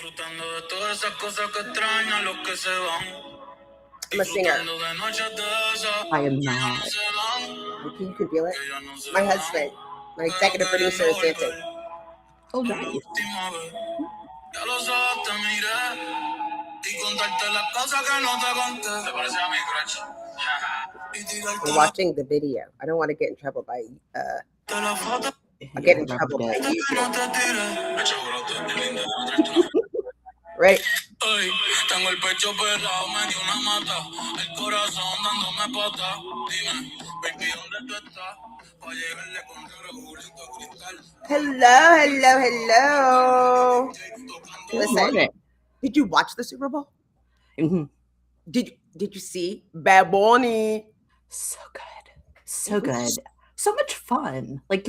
I'm a singer. I am not. You can feel it. My husband, my executive producer, is dancing. Oh, nice. We're watching the video. I don't want to get in trouble by. I'll get in trouble by YouTube. Right. Hello, hello, hello. Good Listen, morning. did you watch the Super Bowl? Mhm. Did you see Bad Bunny? So good. So good. So much fun. Like,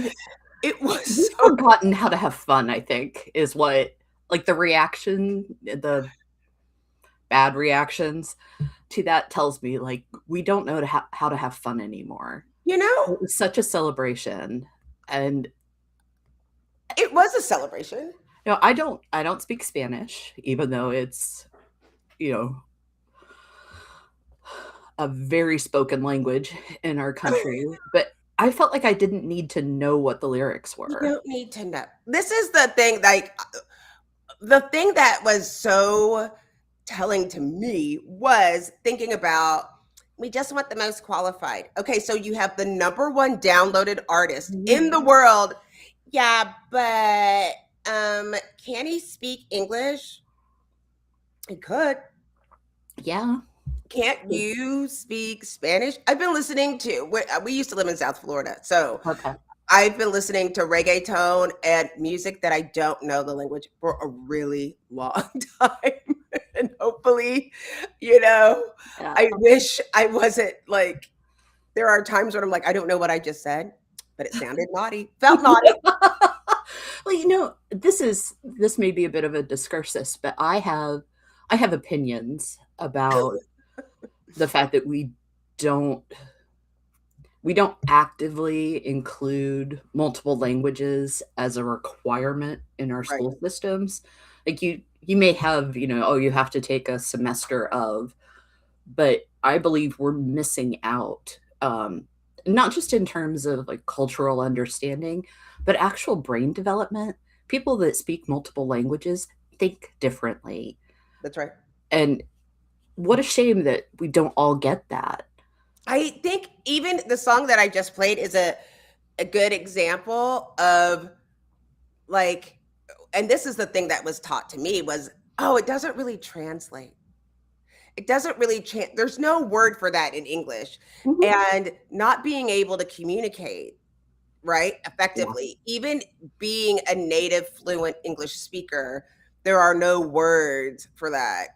It was we've so forgotten how to have fun, I think, is what, like, the bad reactions to that tells me, like, we don't know how to have fun anymore. you know, It was such a celebration. And it was a celebration. I don't speak Spanish, even though it's, you know, a very spoken language in our country, but I felt like I didn't need to know what the lyrics You were. don't need to know. This is the thing, like the thing that was so telling to me was thinking about we just want the most qualified. Okay, so you have the number one downloaded artist in the world. Yeah, but can he speak English? He could. Yeah. Can't you speak Spanish? I've been listening to, we used to live in South Florida. So Okay. I've been listening to reggaeton and music that I don't know the language for a really long time. And hopefully, Yeah. I wish I wasn't like, there are times when I'm like, I don't know what I just said, but it sounded naughty, felt naughty. Well, this may be a bit of a discursus, but I have opinions about the fact that don't we don't actively include multiple languages as a requirement in our Right. school systems. Like you may have, oh, you have to take a semester of, but I believe we're missing out. Not just in terms of like cultural understanding, but actual brain development. People that speak multiple languages think differently. That's right. And what a shame that we don't all get that. I think even the song that I just played is a good example of like, and this is the thing that was taught to me was, oh, it doesn't really translate. It doesn't really there's no word for that in English. Mhm. And not being able to communicate, right, Yeah. effectively, even being a native fluent English speaker, there are no words for that.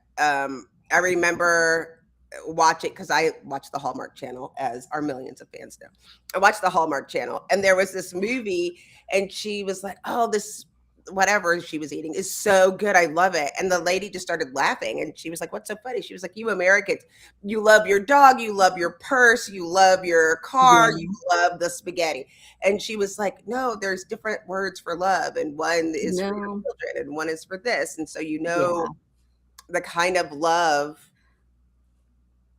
I remember watching, because I watch the Hallmark Channel, as our millions of fans know. I watched the Hallmark Channel, and there was this movie, and she was like, "Oh, this whatever she was eating is so good. I love it." And the lady just started laughing, and she was like, "What's so funny?" She was like, "You Americans, you love your dog, you love your purse, you love your car, you Yeah. love the spaghetti." And she was like, "No, there's different words for love, and one is for your No. children, and one is for this." And so Yeah. the kind of love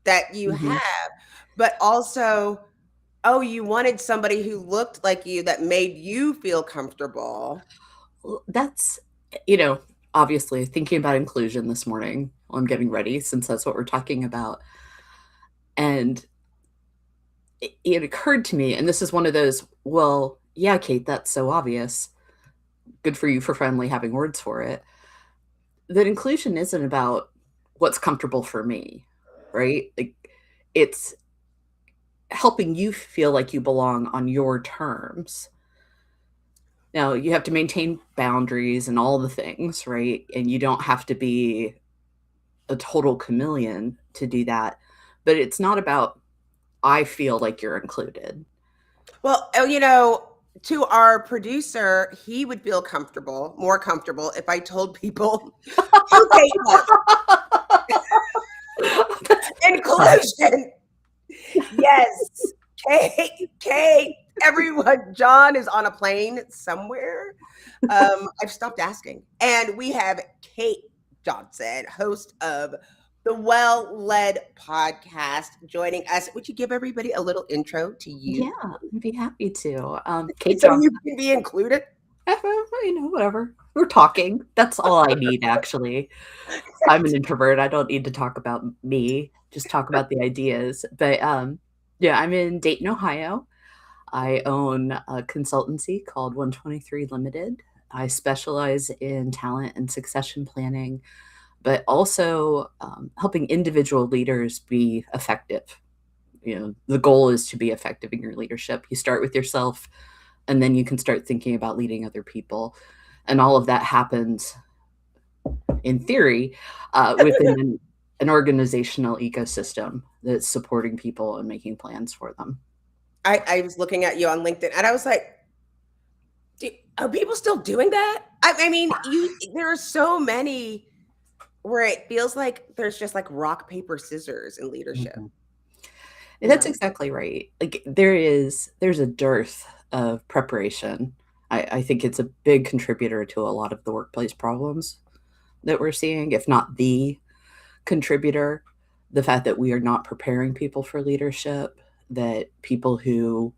that you Mhm. have, but also, oh, you wanted somebody who looked like you that made you feel comfortable. Well, that's obviously thinking about inclusion this morning while I'm getting ready, since that's what we're talking about. And it occurred to me, and this is one of those, well, yeah, Kate, that's so obvious. Good for you for finally having words for it. That inclusion isn't about what's comfortable for me, right? Like, it's helping you feel like you belong on your terms. Now, you have to maintain boundaries and all the things, right? And you don't have to be a total chameleon to do that. But it's not about, I feel like you're included. Well, to our producer, he would feel more comfortable if I told people who Kate was. Inclusion. Yes. Kate, everyone. John is on a plane somewhere. I've stopped asking. And we have Kate Johnson, host of the Well Led podcast, joining us. Would you give everybody a little intro to Yeah, you I'd be happy to. Kate so Johnson, you can be included? whatever. We're talking. That's all I need, actually. I'm an introvert. I don't need to talk about me, just talk about the ideas. But yeah, I'm in Dayton, Ohio. I own a consultancy called 123 Limited. I specialize in talent and succession planning, but also helping individual leaders be effective. The goal is to be effective in your leadership. You start with yourself, and then you can start thinking about leading other people. And all of that happens, in theory, within an organizational ecosystem that's supporting people and making plans for them. I was looking at you on LinkedIn and I was like, are people still doing that? I mean, there are so many where it feels like there's just like rock, paper, scissors in leadership, Mhm. you That's know? exactly right. Like there's a dearth of preparation. I think it's a big contributor to a lot of the workplace problems that we're seeing, if not the contributor. The fact that we are not preparing people for leadership, that people who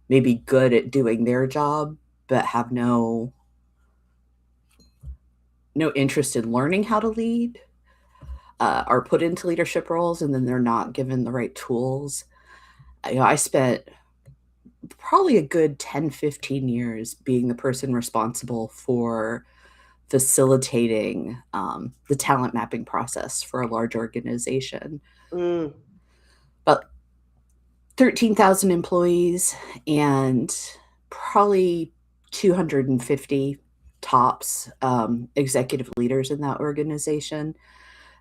may be good at doing their job but have no interest in learning how to lead are put into leadership roles, and then they're not given the right tools. I spent probably a good 10-15 years being the person responsible for facilitating the talent mapping process for a large organization. Mm, About 13,000 employees and probably 250 tops executive leaders in that organization.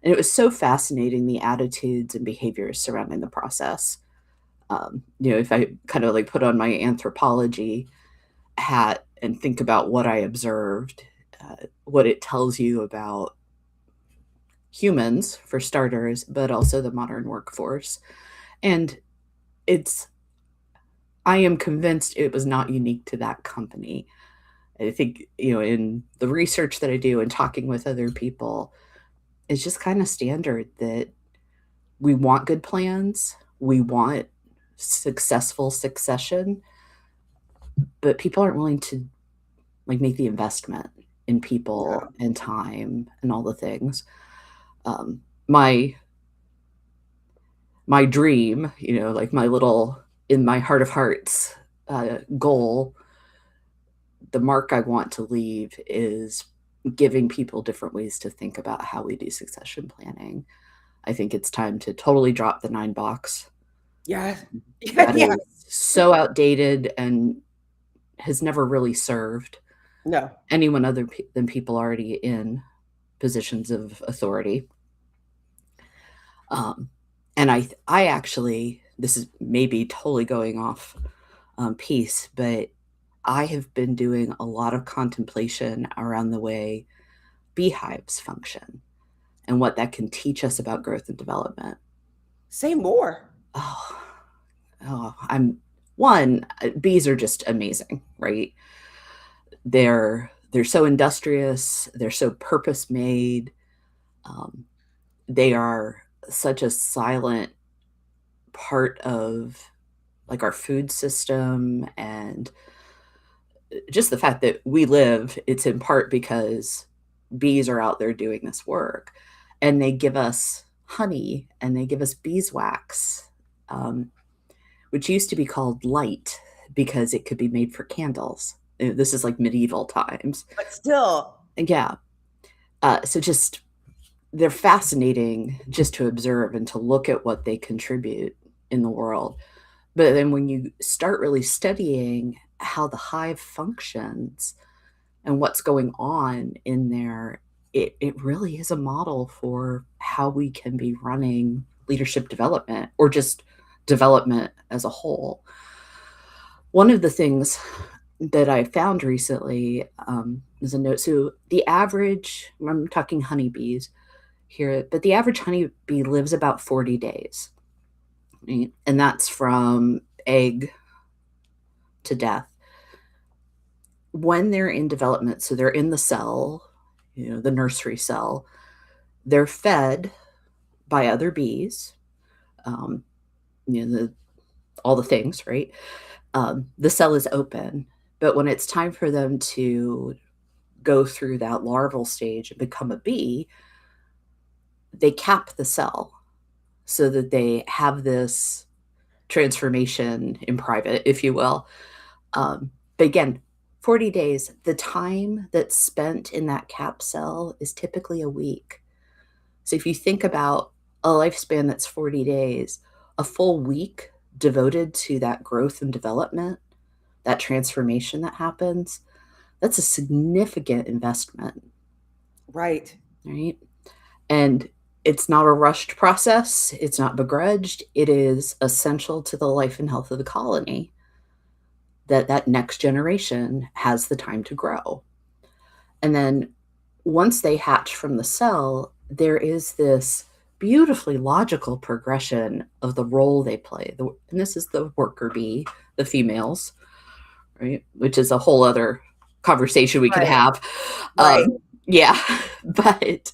And it was so fascinating, the attitudes and behaviors surrounding the process. If I kind of like put on my anthropology hat and think about what I observed, what it tells you about humans, for starters, but also the modern workforce. And it's, I am convinced it was not unique to that company. I think, in the research that I do and talking with other people, it's just kind of standard that we want good plans, we want successful succession, but people aren't willing to like make the investment in yeah. people and time and all the things. My dream, like my little, in my heart of hearts, goal, the mark I want to leave is giving people different ways to think about how we do succession planning. I think it's time to totally drop the 9 box. Yeah. That Yeah. is so outdated and has never really served No. anyone other than people already in positions of authority. Um, and I actually, this is maybe totally going off piece, but I have been doing a lot of contemplation around the way beehives function and what that can teach us about growth and development. Say more. Oh, I'm one. Bees are just amazing, right? They're so industrious. They're so purpose made. Um, they are such a silent part of like our food system, and just the fact that we live, it's in part because bees are out there doing this work, and they give us honey and they give us beeswax, um, which used to be called light because it could be made for candles. This is like medieval times. But still, And yeah, so just they're fascinating just to observe and to look at what they contribute in the world. But then when you start really studying how the hive functions and what's going on in there, it really is a model for how we can be running leadership development or just development as a whole. One of the things that I found recently is a note. So the average, I'm talking honeybees here, but the average honeybee lives about 40 days. Right? And that's from egg to death. When they're in development, so they're in the cell, the nursery cell, They're fed by other bees, um, all the things, right? The cell is open, but when it's time for them to go through that larval stage and become a bee, they cap the cell so that they have this transformation in private, if you will. But again, 40 days, the time that's spent in that cap cell is typically a week. So if you think about a lifespan that's 40 days, a full week devoted to that growth and development, that transformation that happens, that's a significant investment, Right. right? And it's not a rushed process, it's not begrudged, it is essential to the life and health of the colony that that next generation has the time to grow. And then once they hatch from the cell, there is this beautifully logical progression of the role they play. And this is the worker bee, the females, right? Which is a whole other conversation we could Right. have. Right. Yeah, but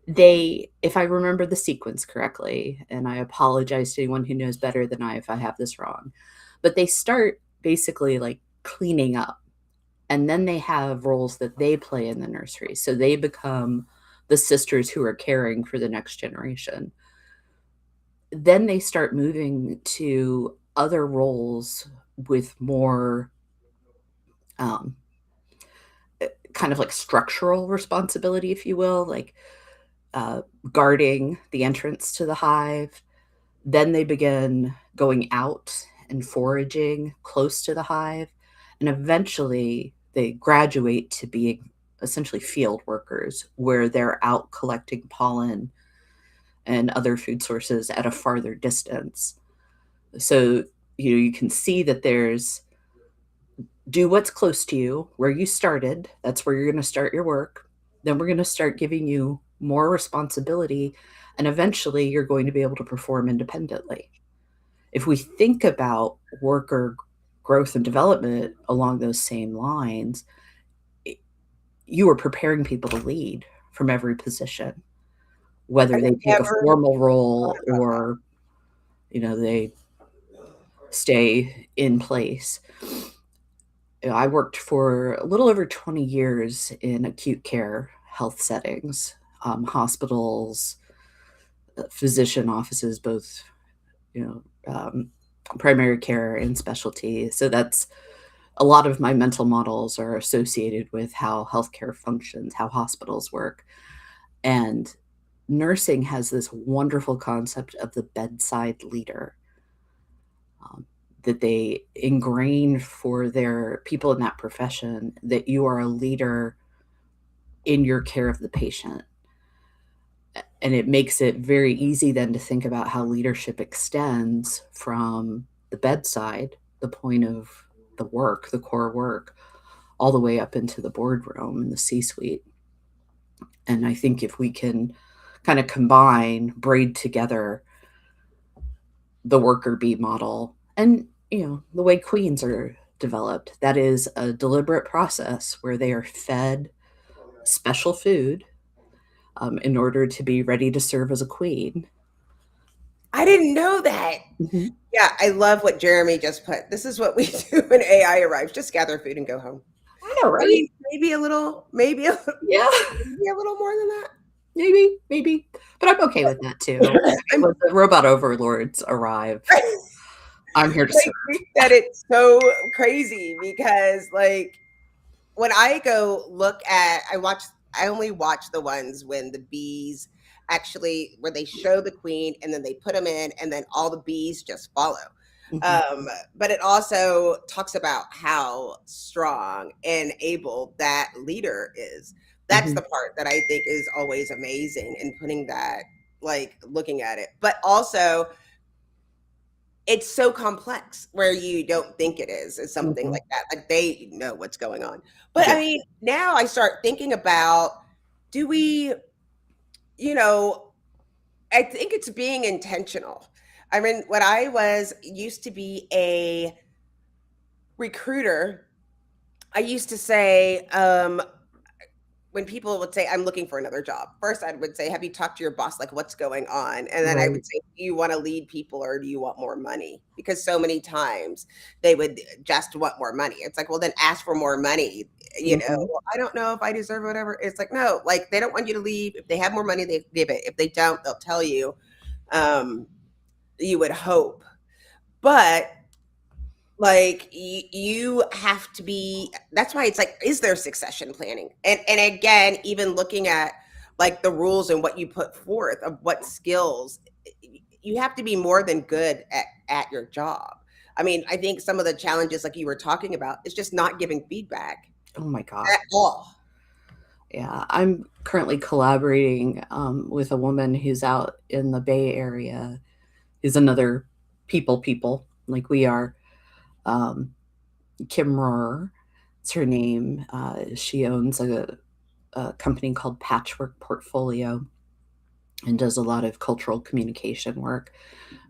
they, if I remember the sequence correctly, and I apologize to anyone who knows better than I if I have this wrong, but they start basically like cleaning up, and then they have roles that they play in the nursery. So they become the sisters who are caring for the next generation. Then they start moving to other roles with more um, kind of like structural responsibility, if you will, like guarding the entrance to the hive. Then they begin going out and foraging close to the hive. And eventually they graduate to being essentially field workers, where they're out collecting pollen and other food sources at a farther distance. So, you can see that there's do what's close to you, where you started. That's where you're going to start your work. Then we're going to start giving you more responsibility, and eventually you're going to be able to perform independently. If we think about worker growth and development along those same lines, you are preparing people to lead from every position, I whether they take a never formal thought role about or they stay in place. I worked for a little over 20 years in acute care health settings, hospitals, physician offices, both you know primary care and specialty. So that's a lot of my mental models are associated with how healthcare functions, how hospitals work. And nursing has this wonderful concept of the bedside leader, um, that they ingrain for their people in that profession, that you are a leader in your care of the patient. And it makes it very easy then to think about how leadership extends from the bedside, the point of the work, the core work, all the way up into the boardroom and the C suite. And I think if we can kind of combine, braid together the worker bee model and, the way queens are developed, that is a deliberate process where they are fed special food in order to be ready to serve as a queen. I didn't know that. Mhm. Yeah, I love what Jeremy just put. This is what we do when AI arrives. Just gather food and go home. I know, I right? mean, maybe Yeah. maybe a little more than that. Maybe, but I'm okay with that too. I mean, I'm when the robot overlords arrive, I'm here to I serve. think that it's so crazy because, like, when I go look at, I only watch the ones when the bees actually, where they show the queen and then they put them in and then all the bees just follow. Mhm, Um, but it also talks about how strong and able that leader is. That's mhm, the part that I think is always amazing in putting that, like looking at it. But also, it's so complex where you don't think it is. It's something mhm. like that. Like they know what's going on. But I Yeah. mean, now I start thinking about, do we, you know, I think it's being intentional. I mean, when I was used to be a recruiter, I used to say, when people would say, I'm looking for another job, first I would say, have you talked to your boss? Like, what's going on? And then I Right. would say, do you want to lead people or do you want more money? Because so many times they would just want more money. It's like, well, then ask for more money. Mhm. Well, I don't know if I deserve whatever. It's like, no, like they don't want you to leave. If they have more money, they give it. If they don't, they'll tell you. Um, you would hope. But like you have to be, that's why it's like, is there succession planning? And again, even looking at like the rules and what you put forth of what skills, you have to be more than good at your job. I mean, I think some of the challenges like you were talking about is just not giving feedback Oh my gosh. at all. Yeah, I'm currently collaborating with a woman who's out in the Bay Area, who's another people like we are. Um, Kim Rohrer, it's her name. She owns a company called Patchwork Portfolio and does a lot of cultural communication work.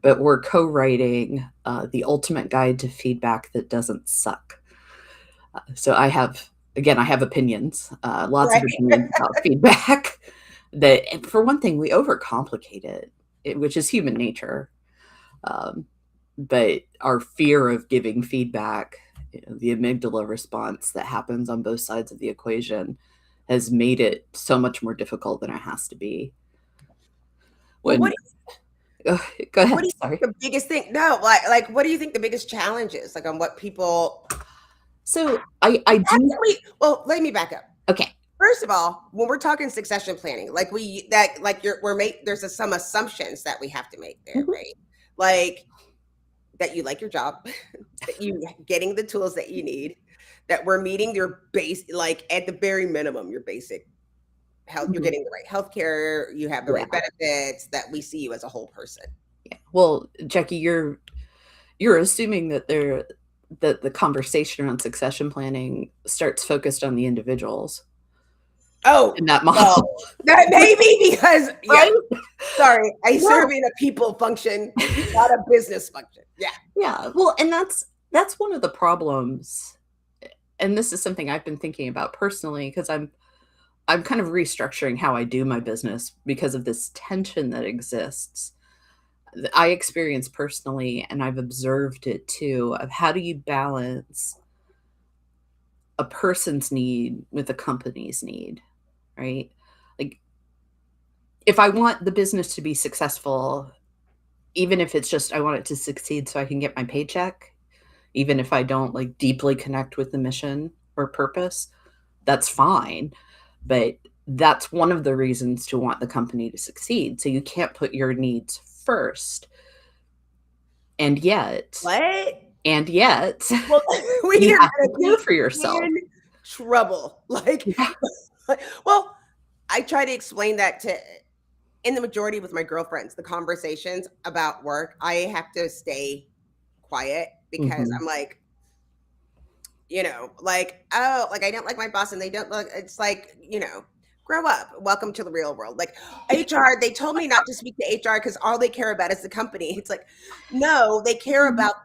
But we're co-writing the ultimate guide to feedback that doesn't suck. So I have opinions, lots of Right. opinions about feedback. That, for one thing, we overcomplicate which is human nature. Um, but our fear of giving feedback, the amygdala response that happens on both sides of the equation, has made it so much more difficult than it has to be. Well, When go what do ahead, you think sorry. the biggest thing, no, like what do you think the biggest challenge is, like on what people So I do. actually, well, let me back up. Okay. First of all, when we're talking succession planning, like we're there's some assumptions that we have to make there, Mhm. right? Like that you like your job, that you getting the tools that you need, that we're meeting your base, like at the very minimum, your basic health, you're Mhm. getting the right health care, you have the Yeah. right benefits, that we see you as a whole person. Yeah. Well, Jackie, you're assuming that the conversation around succession planning starts focused on the individuals Oh, in that well, model. that maybe because yeah, Right? sorry, I serve No. in a people function, not a business function. Yeah. Yeah. Well, and that's one of the problems. And this is something I've been thinking about personally because I'm kind of restructuring how I do my business because of this tension that exists. I experience personally, and I've observed it too, of how do you balance a person's need with a company's need, right? Like, if I want the business to be successful, even if it's just I want it to succeed so I can get my paycheck, even if I don't like deeply connect with the mission or purpose, that's fine. But that's one of the reasons to want the company to succeed. So you can't put your needs first. And yet, What? and yet, Well, we you are have to gonna care be for yourself. in trouble. Like, Yeah. well, I try to explain that to in the majority with my girlfriends, the conversations about work, I have to stay quiet because Mhm. I'm like, like, oh, like I don't like my boss and they don't look, it's like, grow up. Welcome to the real world. Like HR, they told me not to speak to HR because all they care about is the company. It's like, no, they care Mhm. about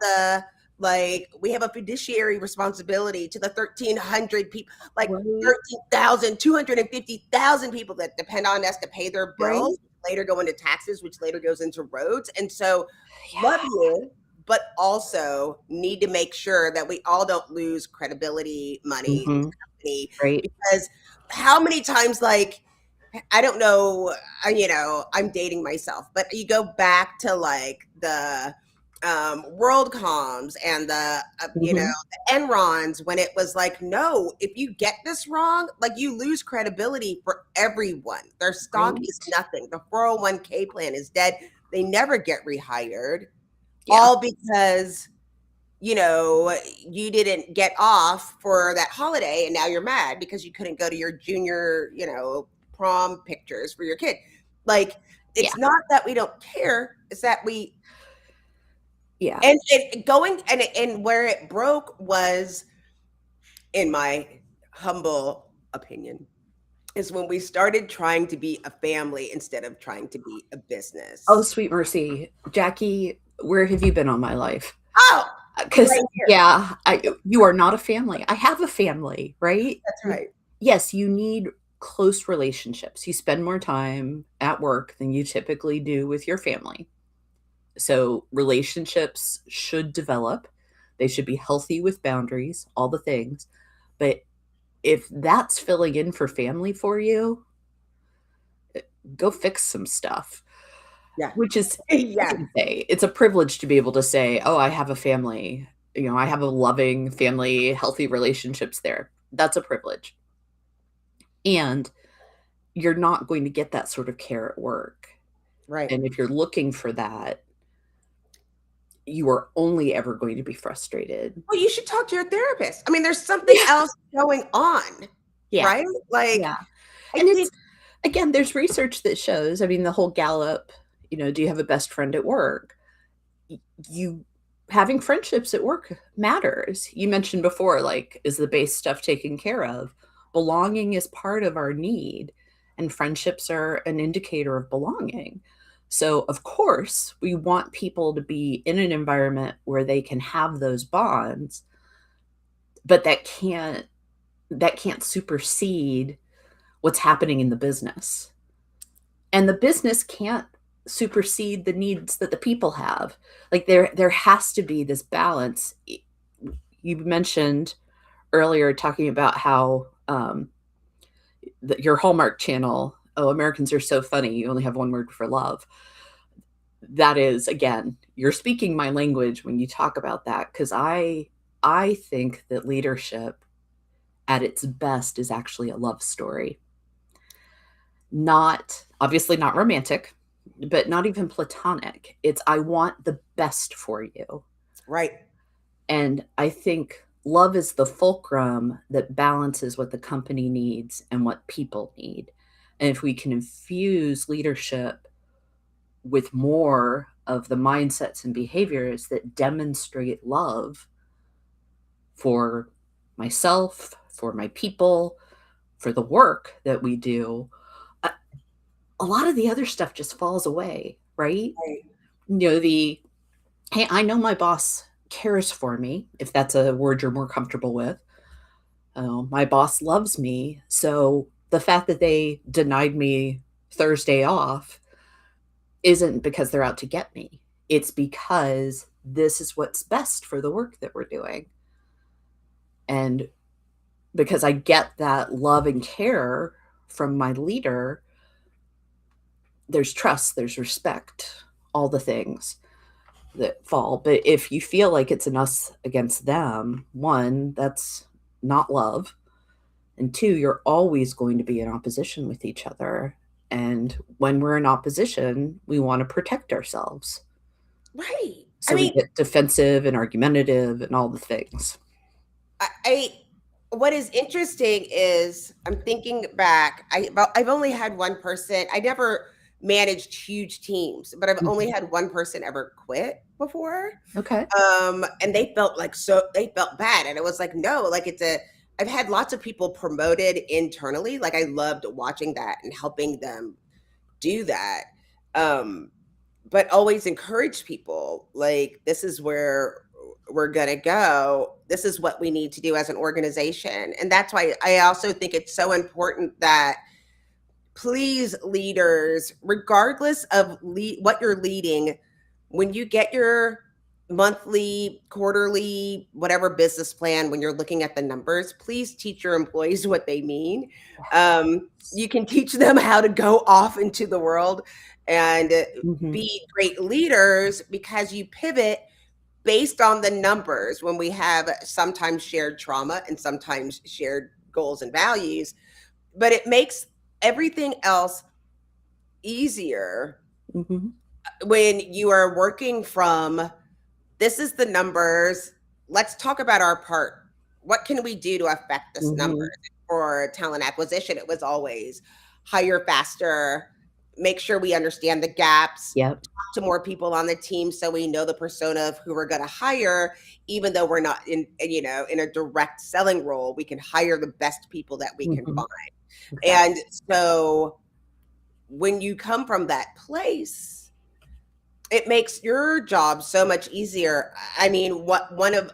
like, we have a fiduciary responsibility to the 1,300 people, like Right, 13,000, 250,000 people that depend on us to pay their right. bills, later go into taxes, which later goes into roads. And so, love Yeah, you, but also need to make sure that we all don't lose credibility, money, in mhm, the company, right. because how many times, like, I don't know, I'm dating myself, but you go back to like the WorldComs and Mhm, the Enrons when it was like, no, if you get this wrong, like you lose credibility for everyone. Their stock is right. nothing. The 401k plan is dead. They never get rehired, Yeah, all because you didn't get off for that holiday and now you're mad because you couldn't go to your junior, prom pictures for your kid. Like, yeah, it's not that we don't care, it's that we yeah. and going and where it broke was, in my humble opinion, is when we started trying to be a family instead of trying to be a Oh, business. sweet mercy. Jackie, where have you been all my life? Oh, Because right here. yeah, you are not a family. I have a family, right? That's right. Yes, you need close relationships. You spend more time at work than you typically do with your family. So relationships should develop. They should be healthy with boundaries, all the things. But if that's filling in for family for you, go fix some stuff. Yeah. Which is, I Yeah. can say, it's a privilege to be able to say, "Oh, I have a family. I have a loving family, healthy relationships there." That's a privilege. And you're not going to get that sort of care at work. Right. And if you're looking for that, you are only ever going to be frustrated. Well, you should talk to your therapist. I mean, there's something Yeah. else going on, Yeah. right? Like, Yeah. I And think, it's, again, there's research that shows, I mean, the whole Gallup, do you have a best friend at work? You having friendships at work matters. You mentioned before, like, is the base stuff taken care of? Belonging is part of our need, and friendships are an indicator of belonging. So, of course, we want people to be in an environment where they can have those bonds, but that can't supersede what's happening in the business. And the business can't supersede the needs that the people have. Like there has to be this balance. You mentioned earlier talking about how your Hallmark channel, oh, Americans are so funny, you only have one word for love. That is, again, you're speaking my language when you talk about that, because I think that leadership at its best is actually a love story. Not obviously not romantic, but not even platonic. It's, I want the best for you. right. And I think love is the fulcrum that balances what the company needs and what people need. And if we can infuse leadership with more of the mindsets and behaviors that demonstrate love for myself, for my people, for the work that we do, a lot of the other stuff just falls away, right? Right. The, hey, I know my boss cares for me, if that's a word you're more comfortable with. My boss loves me. So the fact that they denied me Thursday off isn't because they're out to get me. It's because this is what's best for the work that we're doing. And because I get that love and care from my leader, there's trust, there's respect, all the things that fall. But if you feel like it's an us against them, one, that's not love. And two, you're always going to be in opposition with each other. And when we're in opposition, we want to protect ourselves. Right. I So we mean, get defensive and argumentative and all the things. I what is interesting is I'm thinking back. I've only had one person. I never managed huge teams, but I've only Mhm. had one person ever quit before. Okay. And they felt like, so they felt bad, and it was like, no, like it's a. I've had lots of people promoted internally. Like I loved watching that and helping them do that. Um, but always encourage people, like, this is where we're going to go, this is what we need to do as an organization. And that's why I also think it's so important that, please, leaders, regardless of what you're leading, when you get your monthly, quarterly, whatever business plan, when you're looking at the numbers, please teach your employees what they mean. You can teach them how to go off into the world and Mhm. be great leaders, because you pivot based on the numbers when we have sometimes shared trauma and sometimes shared goals and values. But it makes everything else easier Mhm. when you are working from, this is the numbers. Let's talk about our part. What can we do to affect this number? Mhm. For talent acquisition, it was always hire faster, make sure we understand the gaps, Yep. talk to more people on the team so we know the persona of who we're going to hire, even though we're not in a direct selling role, we can hire the best people that we can Mhm. find. Exactly. And so when you come from that place, it makes your job so much easier. I mean, one of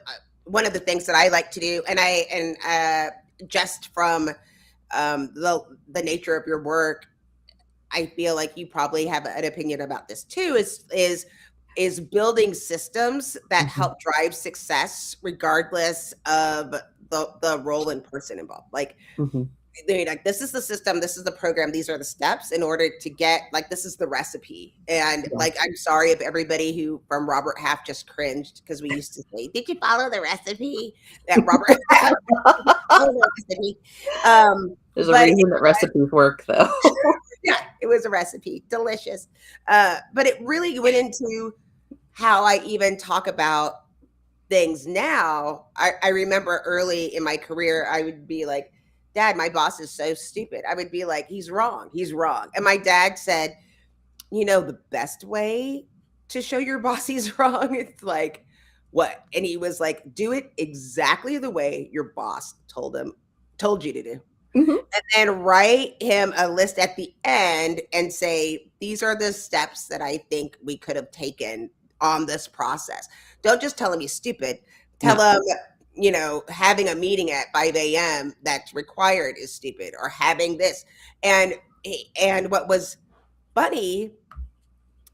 the things that I like to do, and just from the nature of your work, I feel like you probably have an opinion about this too, is building systems that Mhm. help drive success regardless of the role and person involved. Like Mhm. they're like, this is the system, this is the program, these are the steps in order to get, like, this is the recipe. And Yeah. like, I'm sorry if everybody who from Robert Half just cringed because we used to say, did you follow the recipe? That Robert Half follow the recipe. There's a But reason that recipes work, though. yeah, it was a recipe, delicious. But it really went into how I even talk about things now. I remember early in my career, I would be like, Dad, my boss is so stupid. I would be like, he's wrong. He's wrong. And my dad said, the best way to show your boss he's wrong, it's like, what? And he was like, do it exactly the way your boss told you to do. Mhm. And then write him a list at the end and say, these are the steps that I think we could have taken on this process. Don't just tell him he's stupid. Tell No. him, having a meeting at 5 a.m. that's required is stupid, or having this. And what was funny,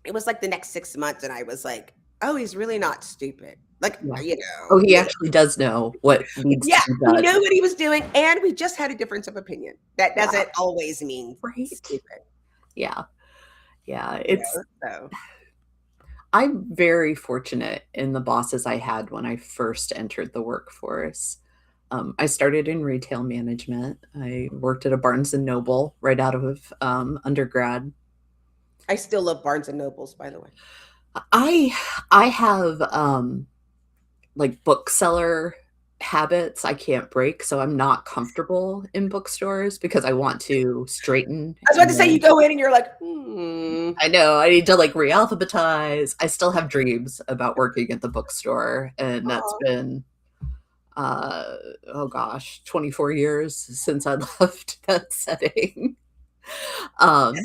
it was like the next 6 months, and I was like, oh, he's really not stupid. Like, Yeah. Oh, he actually does know what needs to yeah, be he done. knew what he was doing, and we just had a difference of opinion. That Yeah. doesn't always mean Right? stupid. Yeah. Yeah. You know, so I'm very fortunate in the bosses I had when I first entered the workforce. I started in retail management. I worked at a Barnes and Noble right out of undergrad. I still love Barnes and Nobles, by the way. I I have like bookseller habits I can't break, so I'm not comfortable in bookstores because I want to straighten. I was about to say, you go in and you're like, hmm. I know I need to like re-alphabetize. I still have dreams about working at the bookstore, and that's Aw. been uh oh gosh, 24 years since I left that setting. Um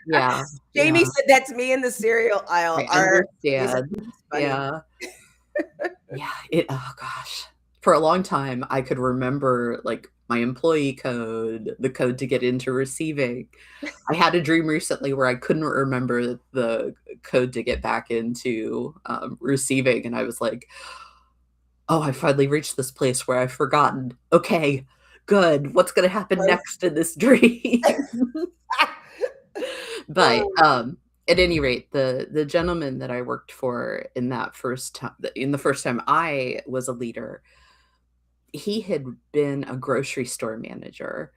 yeah, Jamie yeah. said that to me in the cereal I aisle. Our Jamie said, understand. it's funny. Yeah. Yeah, oh gosh. For a long time, I could remember, like, my employee code, the code to get into receiving. I had a dream recently where I couldn't remember the code to get back into, receiving, and I was like, "Oh, I finally reached this place where I've forgotten. Okay, good. What's gonna happen next in this dream?" But, at any rate, the gentleman that I worked for in that first time in the first time I was a leader, he had been a grocery store manager.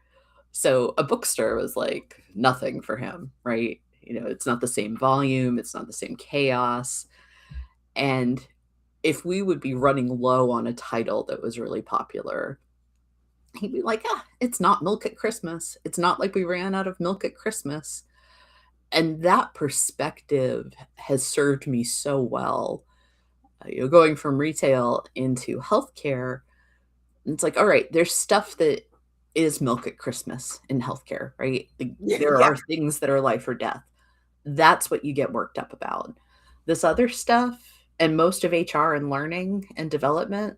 So a bookstore was like nothing for him, right? It's not the same volume, it's not the same chaos. And if we would be running low on a title that was really popular, he'd be like, "Ah, it's not milk at Christmas. It's not like we ran out of milk at Christmas." And that perspective has served me so well. Going from retail into healthcare, it's like, all right, there's stuff that is milk at Christmas in healthcare, right? Like, there Yeah. are things that are life or death. That's what you get worked up about. This other stuff, and most of HR and learning and development,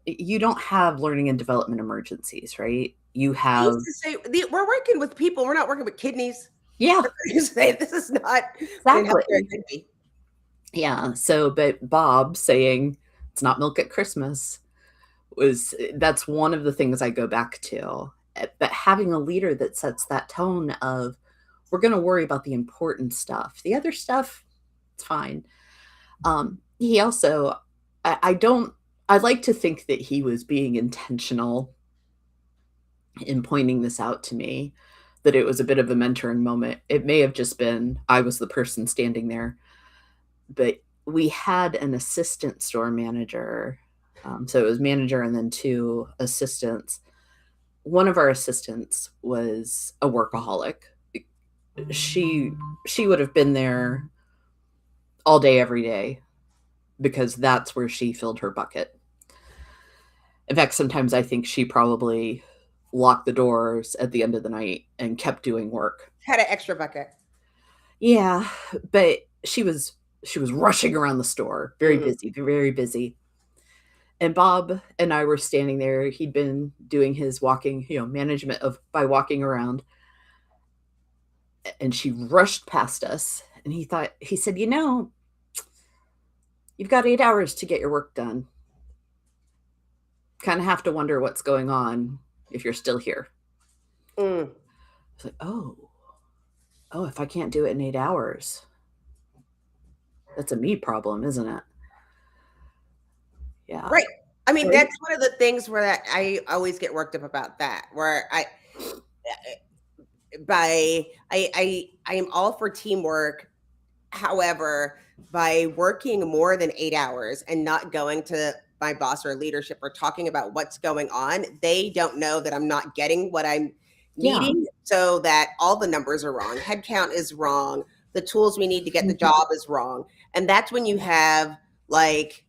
you don't have learning and development emergencies, right? You I have, used to say, we're working with people. We're not working with kidneys. yeah, You say this is not, but in healthcare it exactly. could be. Yeah. So, but Bob saying it's not milk at Christmas that's one of the things I go back to. But having a leader that sets that tone of, we're going to worry about the important stuff. The other stuff, it's fine. He also, I don't, I like to think that he was being intentional in pointing this out to me, that it was a bit of a mentoring moment. It may have just been I was the person standing there, but we had an assistant store manager. So it was manager and then two assistants. One of our assistants was a workaholic. She she would have been there all day every day because that's where she filled her bucket. In fact, sometimes I think she probably locked the doors at the end of the night and kept doing work. Had an extra bucket. Yeah, but she was rushing around the store, very Mm. busy, very busy. And Bob and I were standing there. He'd been doing his walking, management of by walking around, and she rushed past us. And he said, you've got 8 hours to get your work done. Kind of have to wonder what's going on if you're still here. Mm. It's like, oh, if I can't do it in 8 hours, that's a me problem, isn't it? Yeah. Right. I mean, Right. that's one of the things where I always get worked up about that, where I am all for teamwork. However, by working more than 8 hours and not going to my boss or leadership or talking about what's going on, they don't know that I'm not getting what I'm Yeah. needing. So that all the numbers are wrong. Headcount is wrong. The tools we need to get the Mhm. job is wrong. And that's when you have like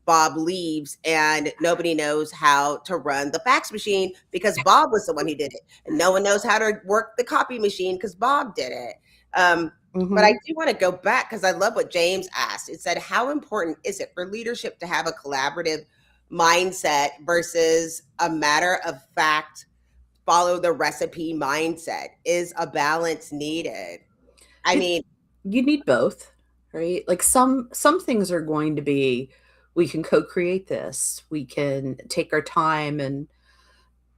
Bob leaves and nobody knows how to run the fax machine because Bob was the one who did it. And no one knows how to work the copy machine because Bob did it. But I Mhm. do want to go back because I love what James asked. It said, how important is it for leadership to have a collaborative mindset versus a matter of fact, follow the recipe mindset? Is a balance needed? I It mean, You need both, right? Like some things are going to be, we can co-create this. We can take our time and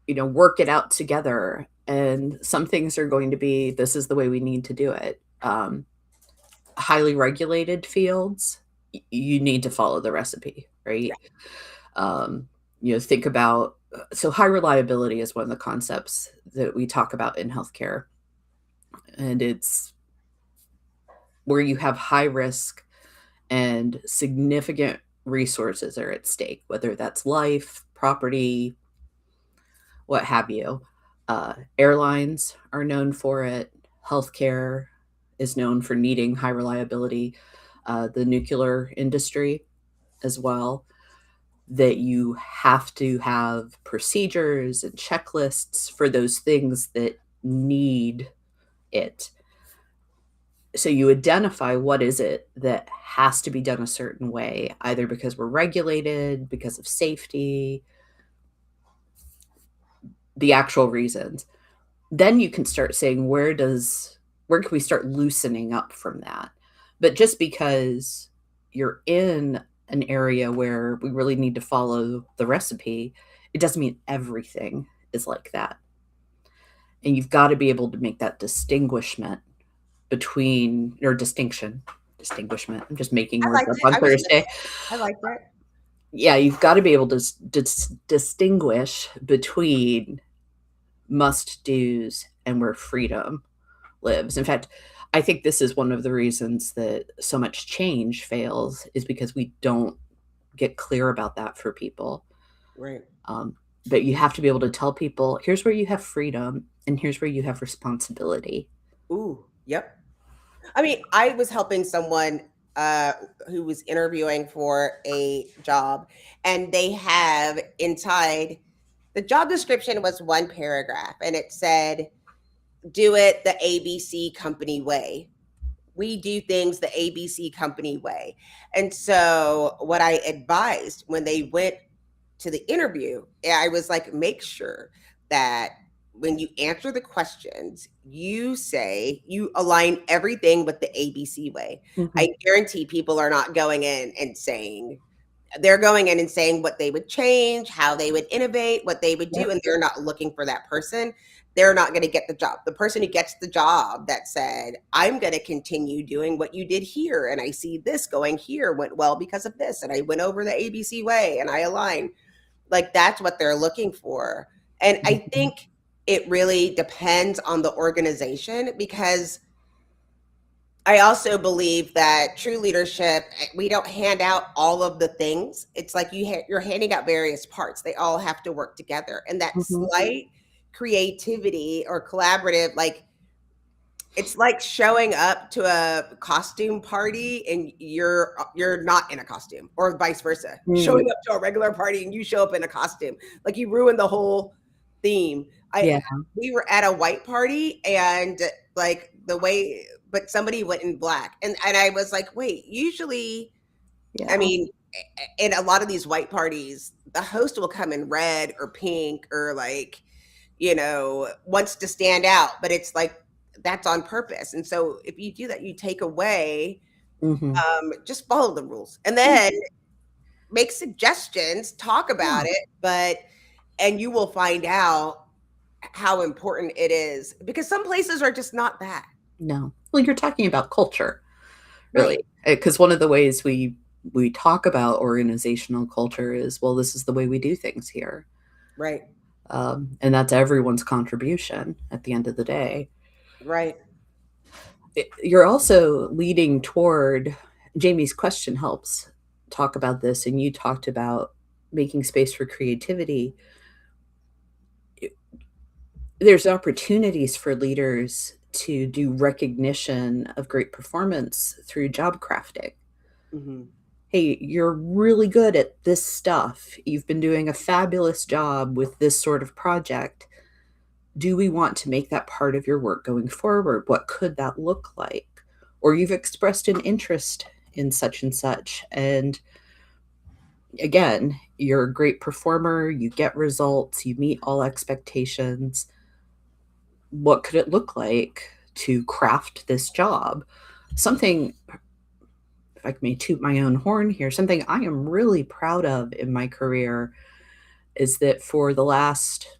work it out together. And some things are going to be, this is the way we need to do it. Highly regulated fields, you need to follow the recipe, yeah, right? Think about, so high reliability is one of the concepts that we talk about in healthcare, and it's where you have high risk and significant resources are at stake, whether that's life, property, what have you. Airlines are known for it. Healthcare is known for needing high reliability. The nuclear industry as well, that you have to have procedures and checklists for those things that need it. So you identify what is it that has to be done a certain way, either because we're regulated, because of safety, the actual reasons. Then you can start saying, where can we start loosening up from that? But just because you're in an area where we really need to follow the recipe, it doesn't mean everything is like that. And you've got to be able to make that distinguishment between, or distinguishment. I'm just making I words liked up it. on I was Thursday. listening. I liked it. Yeah, you've got to be able to distinguish between must do's and where freedom lives. In fact, I think this is one of the reasons that so much change fails, is because we don't get clear about that for people. Right. Um, but you have to be able to tell people, here's where you have freedom and here's where you have responsibility. Ooh, yep. I mean, I was helping someone uh, who was interviewing for a job, and they have inside the job description was one paragraph, and it said, "Do it the ABC company way." We do things the ABC company way. And so, what I advised when they went to the interview, I was like, make sure that when you answer the questions, you say you align everything with the ABC way. Mhm. I guarantee people are not going in and saying, they're going in and saying what they would change, how they would innovate, what they would do, Yep. and they're not looking for that person. They're not going to get the job. The person who gets the job that said, I'm going to continue doing what you did here, and I see this going here went well because of this, and I went over the ABC way and I align. Like that's what they're looking for. And I Mhm. think it really depends on the organization because I also believe that true leadership, we don't hand out all of the things. It's like you're handing out various parts. They all have to work together. And that Mhm. slight creativity or collaborative, like it's like showing up to a costume party and you're not in a costume, or vice versa. Mm. Showing up to a regular party and you show up in a costume, like you ruin the whole theme. I Yeah. We were at a white party and like the way, but somebody went in black, and I was like, wait, usually, I Yeah. mean. in a lot of these white parties, the host will come in red or pink or like, wants to stand out, but it's like that's on purpose. And so if you do that, you take away, Mhm. just follow the rules and Yeah, then make suggestions, talk about yeah. it, and you will find out how important it is because some places are just not that. No. Well, you're talking about culture, Right, really, because one of the ways we talk about organizational culture is, well, this is the way we do things here, right, and that's everyone's contribution at the end of the day. right. You're also leading toward Jamie's question helps talk about this, and you talked about making space for creativity. There's opportunities for leaders to do recognition of great performance through job crafting. Hmm. Hey, you're really good at this stuff. You've been doing a fabulous job with this sort of project. Do we want to make that part of your work going forward? What could that look like? Or you've expressed an interest in such and such. And again, you're a great performer, you get results, you meet all expectations. What could it look like to craft this job? Something, if I may toot my own horn here, something I am really proud of in my career is that for the last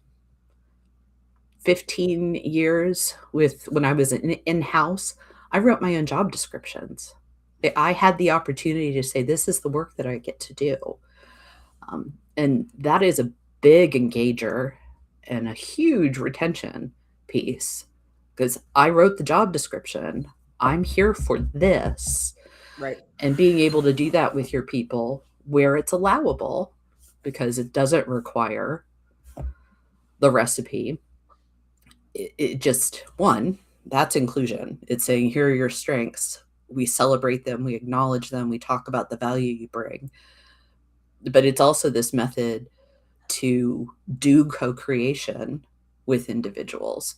15 years with when I was in-house, I wrote my own job descriptions. I had the opportunity to say, this is the work that I get to do. And that is a big engager and a huge retention piece because I wrote the job description. I'm here for this. Right. And being able to do that with your people where it's allowable because it doesn't require the recipe. It just, one, that's inclusion. It's saying, here are your strengths. We celebrate them, we acknowledge them, we talk about the value you bring. But it's also this method to do co-creation with individuals,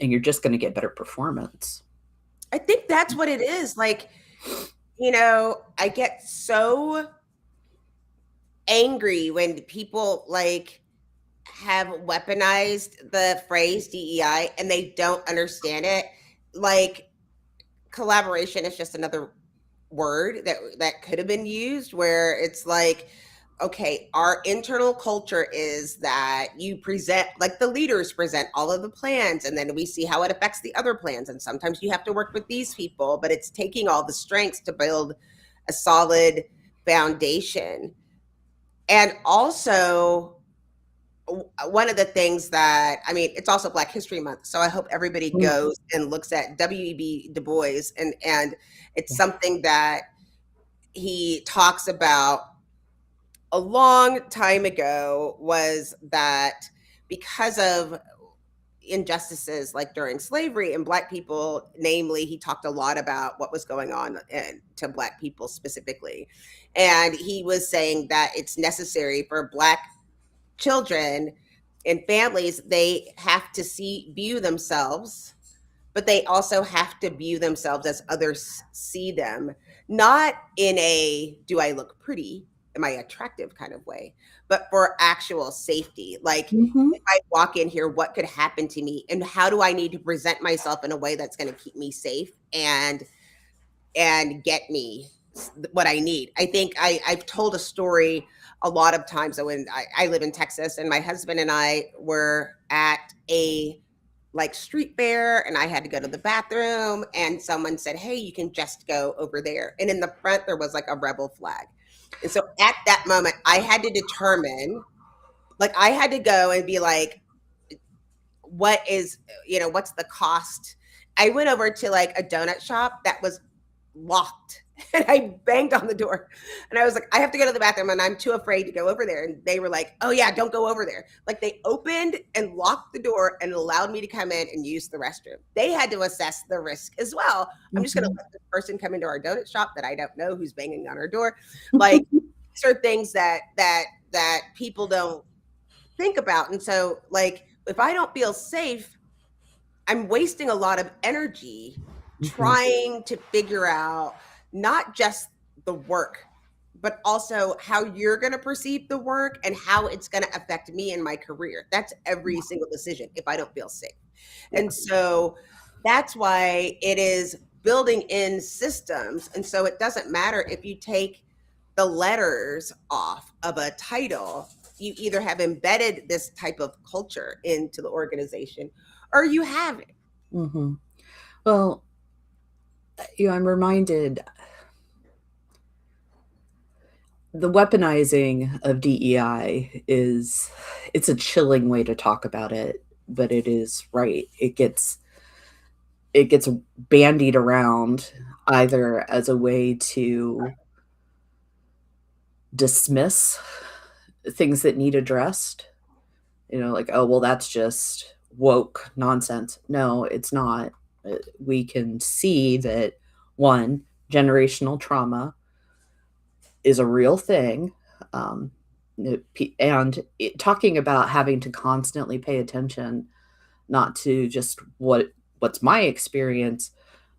and you're just going to get better performance. I think that's what it is. Like, I get so angry when people like have weaponized the phrase DEI and they don't understand it. Like collaboration is just another word that could have been used where it's like, okay, our internal culture is that you present, like the leaders present all of the plans and then we see how it affects the other plans, and sometimes you have to work with these people, but it's taking all the strengths to build a solid foundation. And also, one of the things that, I mean, it's also Black History Month, so I hope everybody Mm, goes and looks at W.E.B. Du Bois, and it's yeah. something that he talks about a long time ago, was that because of injustices like during slavery and Black people, namely, he talked a lot about what was going on to Black people specifically, and he was saying that it's necessary for Black children and families, they have to view themselves, but they also have to view themselves as others see them, not in a do I look pretty, am I attractive kind of way, but for actual safety. Like, Mm-hmm. if I walk in here, what could happen to me, and how do I need to present myself in a way that's going to keep me safe and get me what I need. I think I've told a story a lot of times when I live in Texas and my husband and I were at a like street fair and I had to go to the bathroom and someone said, "Hey, you can just go over there." And in the front there was like a rebel flag. And so at that moment I had to determine, like I had to go and be like, what is, what's the cost? I went over to like a donut shop that was locked and I banged on the door and I was like, I have to go to the bathroom and I'm too afraid to go over there. And they were like, oh yeah, don't go over there. Like they opened and locked the door and allowed me to come in and use the restroom. They had to assess the risk as well. I'm just going to Mm-hmm. let this person come into our donut shop that I don't know, who's banging on our door. Like these are things that people don't think about. And so like if I don't feel safe, I'm wasting a lot of energy Mm-hmm. trying to figure out not just the work, but also how you're going to perceive the work and how it's going to affect me in my career. That's every Yeah. single decision if I don't feel safe. Yeah. And so that's why it is building in systems. And so it doesn't matter if you take the letters off of a title, you either have embedded this type of culture into the organization or you haven't. Hmm. Well, I'm reminded the weaponizing of DEI is, it's a chilling way to talk about it, but it is right. It gets bandied around either as a way to dismiss things that need addressed, like, oh, well, that's just woke nonsense. No, it's not. We can see that, one, generational trauma is a real thing. Um, talking about having to constantly pay attention, not to just what's my experience,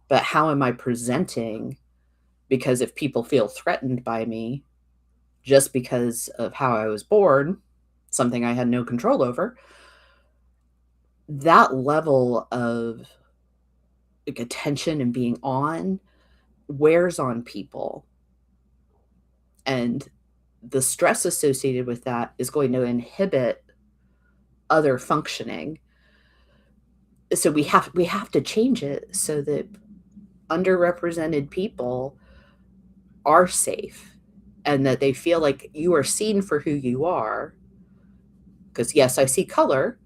but how am I presenting? Because if people feel threatened by me just because of how I was born, something I had no control over, that level of like attention and being on wears on people. And the stress associated with that is going to inhibit other functioning. So we have to change it so that underrepresented people are safe and that they feel like you are seen for who you are. Because yes, I see color,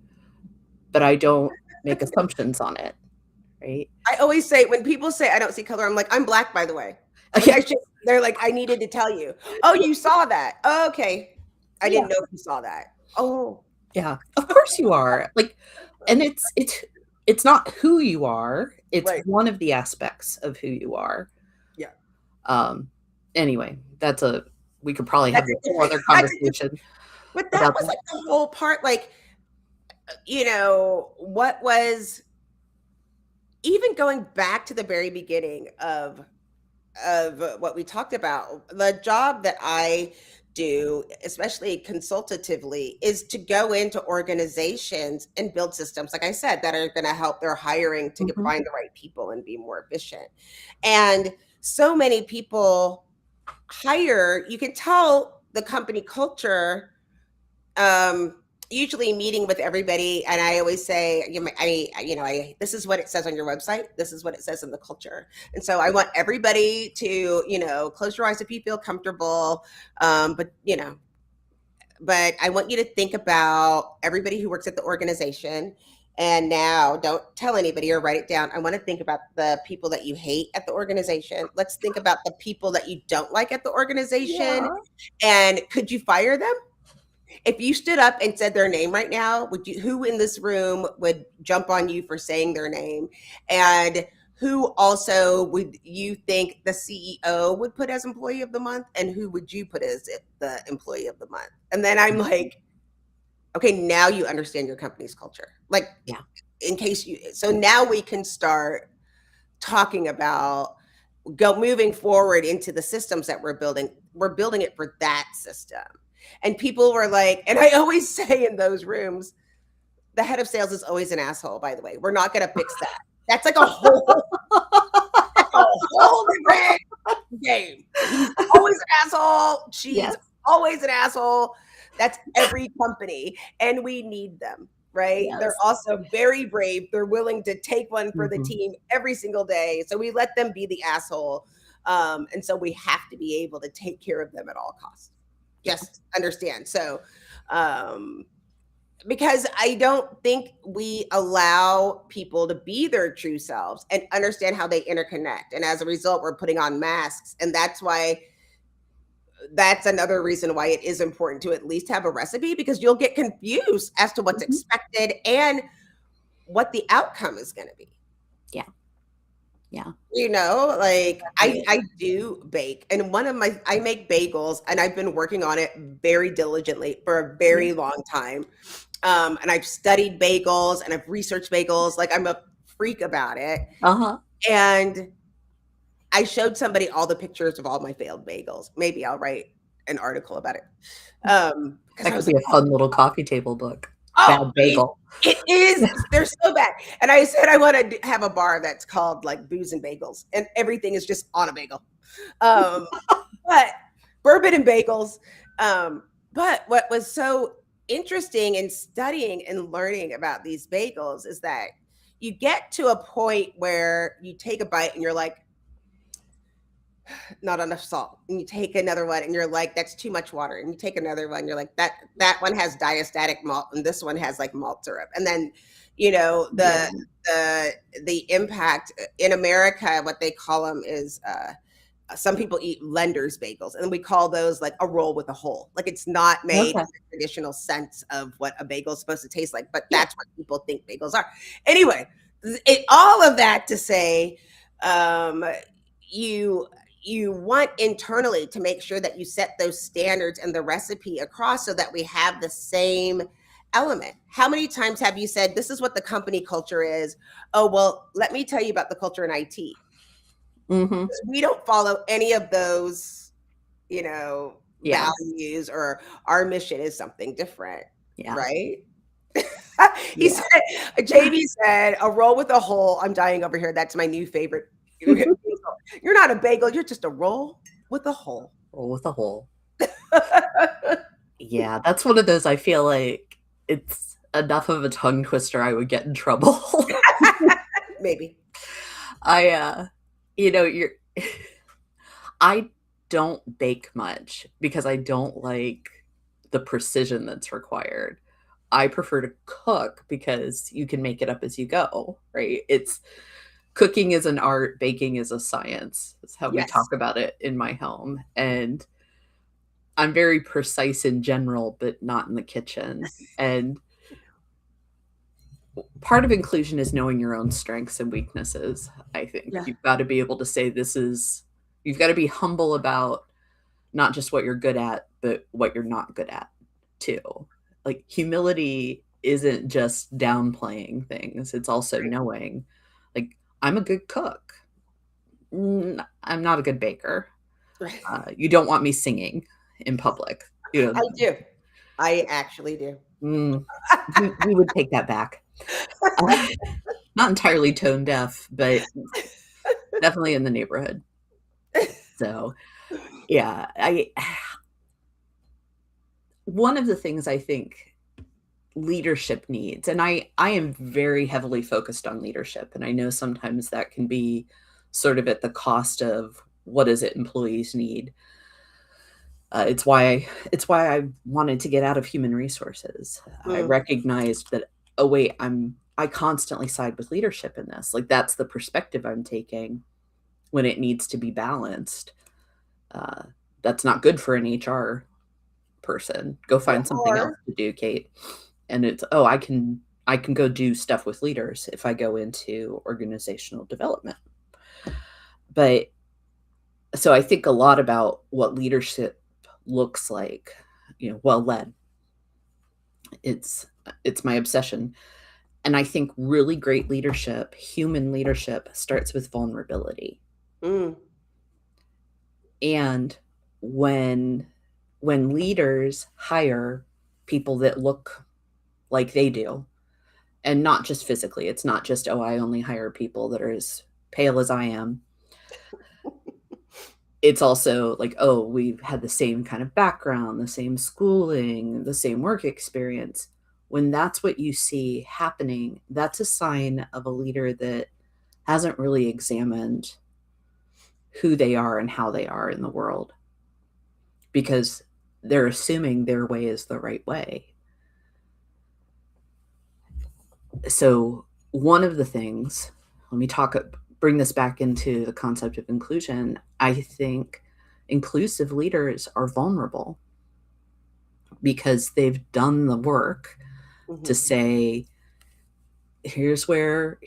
but I don't make assumptions on it, right? I always say when people say I don't see color, I'm like, I'm black, by the way. Like Yeah, I should, they're like, I needed to tell you. Oh, you saw that. Oh, okay. I yeah, didn't know if you saw that. Oh, yeah. Of course you are. Like, and it's not who you are. It's right. one of the aspects of who you are. Yeah. Um. Anyway, we could probably have That's a a, whole other that's a, conversation but that about was that. like the whole part. Like, what was even going back to the very beginning of what we talked about, the job that I do, especially consultatively, is to go into organizations and build systems, like I said, that are going to help their hiring to Mhm. find the right people and be more efficient. And so many people hire, you can tell the company culture, um usually meeting with everybody, and I always say, this is what it says on your website, this is what it says in the culture, and so I want everybody to, close your eyes if you feel comfortable, but I want you to think about everybody who works at the organization. And now don't tell anybody or write it down. I want to think about the people that you hate at the organization. Let's think about the people that you don't like at the organization. Yeah. And could you fire them? If you stood up and said their name right now, who in this room would jump on you for saying their name? And who also would you think the CEO would put as employee of the month? And who would you put as the employee of the month? And then I'm like, okay, now you understand your company's culture. Like, Yeah. so now we can start talking about moving forward into the systems that we're building it for that system. And people were like, and I always say in those rooms, the head of sales is always an asshole, by the way. We're not going to fix that. That's like a whole different game. He's always an asshole. She's Yes. always an asshole. That's every company, and we need them, right? They're Yes. also very brave. They're willing to take one for the Mhm. team every single day. So we let them be the asshole. And so we have to be able to take care of them at all costs. Yeah. Just understand. So, um, because I don't think we allow people to be their true selves and understand how they interconnect. And as a result, we're putting on masks. And that's another reason why it is important to at least have a recipe, because you'll get confused as to what's Mhm. expected and what the outcome is going to be. Yeah. Yeah. Like I Exactly. I do bake, and I make bagels, and I've been working on it very diligently for a Yeah. very long time. And I've studied bagels and I've researched bagels. Like I'm a freak about it. Uh-huh. And I showed somebody all the pictures of all my failed bagels. Maybe I'll write an article about it. Because That I could was be like, a fun little coffee table book. oh, Bad bagel. it is. They're so bad. And I said I want to have a bar that's called like Booze and Bagels, and everything is just on a bagel. Um, but bourbon and bagels. But what was so interesting in studying and learning about these bagels is that you get to a point where you take a bite and you're like, not enough salt, and you take another one and you're like, that's too much water, and you take another one, you're like, that one has diastatic malt and this one has like malt syrup. And then Yeah. the impact in America, what they call them is some people eat lenders bagels, and we call those like a roll with a hole. Like it's not made Okay. in the traditional sense of what a bagel is supposed to taste like, but Yeah. that's what people think bagels are. Anyway, all of that to say, um, you you want internally to make sure that you set those standards and the recipe across so that we have the same element. How many times have you said, this is what the company culture is? Oh, well, let me tell you about the culture in IT. Mm-hmm. We don't follow any of those, Yeah. values, or our mission is something different, Yeah. right? He Yeah. said, JB said, a roll with a hole. I'm dying over here. That's my new favorite. You're not a bagel. You're just a roll with a hole. Roll with a hole. Yeah, that's one of those I feel like it's enough of a tongue twister I would get in trouble. Maybe. I you're I don't bake much because I don't like the precision that's required. I prefer to cook because you can make it up as you go, right? It's cooking is an art, baking is a science. That's how we Yes. talk about it in my home. And I'm very precise in general, but not in the kitchen. And part of inclusion is knowing your own strengths and weaknesses. I think Yeah. you've got to be able to say, you've got to be humble about not just what you're good at, but what you're not good at too. Like humility isn't just downplaying things, it's also Right. knowing, like, I'm a good cook. I'm not a good baker. Right. You don't want me singing in public. I do. I actually do. Mm, we would take that back. Uh, Not entirely tone deaf, but definitely in the neighborhood. So, yeah, I one of the things I think leadership needs, and I am very heavily focused on leadership, and I know sometimes that can be sort of at the cost of what is it employees need. It's why I wanted to get out of human resources. I Mm. recognized that, oh wait, I constantly side with leadership in this. Like that's the perspective I'm taking when it needs to be balanced. Uh, that's not good for an HR person. Go find something else Or to do, Kate. And it's, oh, I can go do stuff with leaders if I go into organizational development. But so I think a lot about what leadership looks like, well led. It's my obsession. And I think really great leadership, human leadership, starts with vulnerability. mm, And when leaders hire people that look like they do, and not just physically, it's not just, oh, I only hire people that are as pale as I am. It's also like, oh, we've had the same kind of background, the same schooling, the same work experience. When that's what you see happening, that's a sign of a leader that hasn't really examined who they are and how they are in the world, because they're assuming their way is the right way. So, one of the things, let me bring this back into the concept of inclusion. I think inclusive leaders are vulnerable because they've done the work to mhm. say, here's where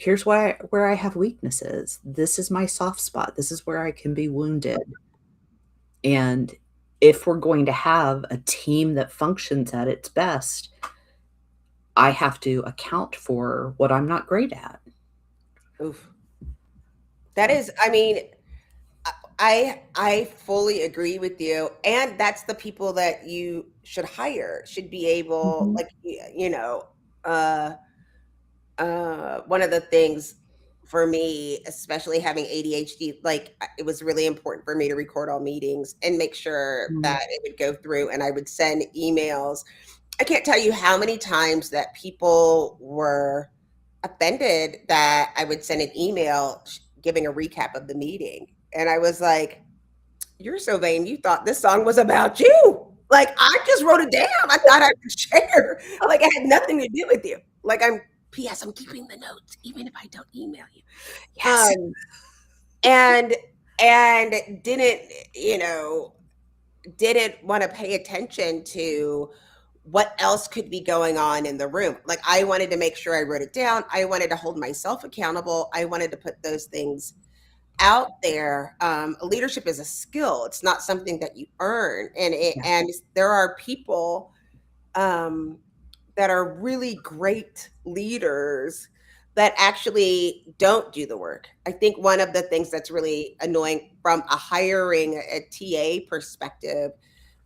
I have weaknesses. This is my soft spot. This is where I can be wounded. And if we're going to have a team that functions at its best, I have to account for what I'm not great at. Oof. That is, I mean, I fully agree with you, and that's the people that you should hire, should be able, Mhm. like, uh one of the things for me, especially having ADHD, like, it was really important for me to record all meetings and make sure Mm. that it would go through, and I would send emails. I can't tell you how many times that people were offended that I would send an email giving a recap of the meeting. And I was like, you're so vain. You thought this song was about you. Like, I just wrote it down. I thought I would share. Like, it had nothing to do with you. Like, P.S. I'm keeping the notes, even if I don't email you. Yes. Um, and and didn't, you know, didn't want to pay attention to what else could be going on in the room. Like, I wanted to make sure I wrote it down. I wanted to hold myself accountable. I wanted to put those things out there. Leadership is a skill. It's not something that you earn. Yeah. And there are people um, that are really great leaders that actually don't do the work. I think one of the things that's really annoying from a hiring a TA perspective,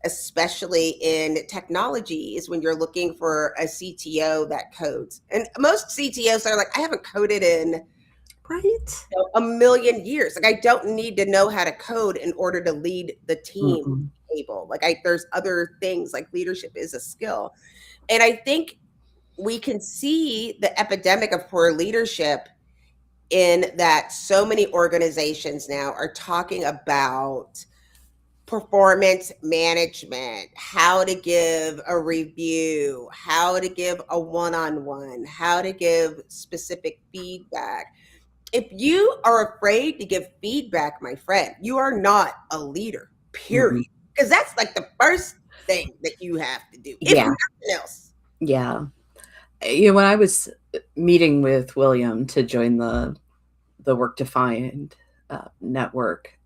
especially in technology, is when you're looking for a CTO that codes. And most CTOs are like, I haven't coded in Right? a million years. Like, I don't need to know how to code in order to lead the team Mm-mm. able. Like, there's other things, like leadership is a skill. And I think we can see the epidemic of poor leadership in that so many organizations now are talking about performance management, how to give a review, how to give a one-on-one, how to give specific feedback. If you are afraid to give feedback, my friend, you are not a leader, period. Mm-mm. Because that's like the first thing that you have to do, if Yeah. nothing else. Yeah. When I was meeting with William to join the Work Defined network,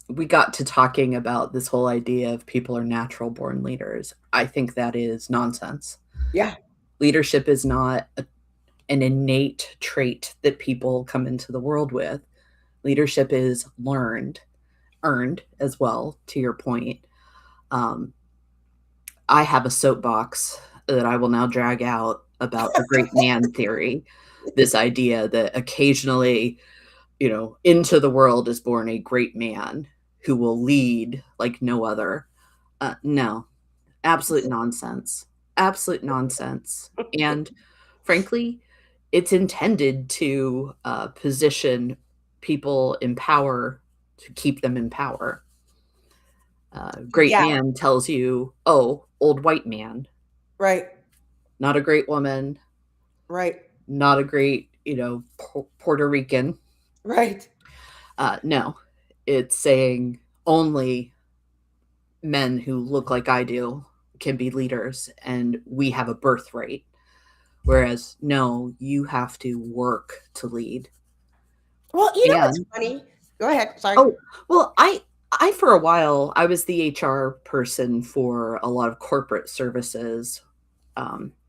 we got to talking about this whole idea of people are natural born leaders. I think that is nonsense. Yeah. Leadership is not an innate trait that people come into the world with. Leadership is learned, earned as well, to your point. Um, I have a soapbox that I will now drag out about the great man theory. This idea that occasionally, into the world is born a great man who will lead like no other. No, absolute nonsense. Absolute nonsense. And frankly, it's intended to position people in power to keep them in power. Great Yeah. man tells you, oh, old white man, Right. not a great woman, Right. not a great, Puerto Rican. Right. No, it's saying only men who look like I do can be leaders and we have a birthright. Whereas, no, you have to work to lead. Well, you know what's And funny? Go ahead. Sorry. oh, well, I for a while I was the HR person for a lot of corporate services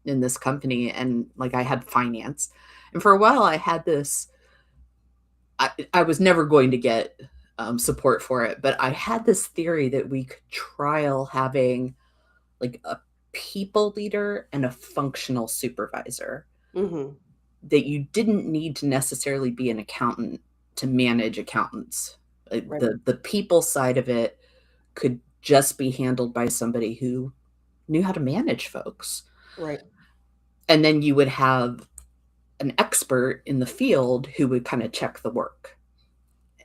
in this company, and like I had finance, and for a while I had this. I was never going to get support for it, but I had this theory that we could trial having like a people leader and a functional supervisor, Hmm. that you didn't need to necessarily be an accountant to manage accountants. Right. The people side of it could just be handled by somebody who knew how to manage folks. Right. And then you would have an expert in the field who would kind of check the work.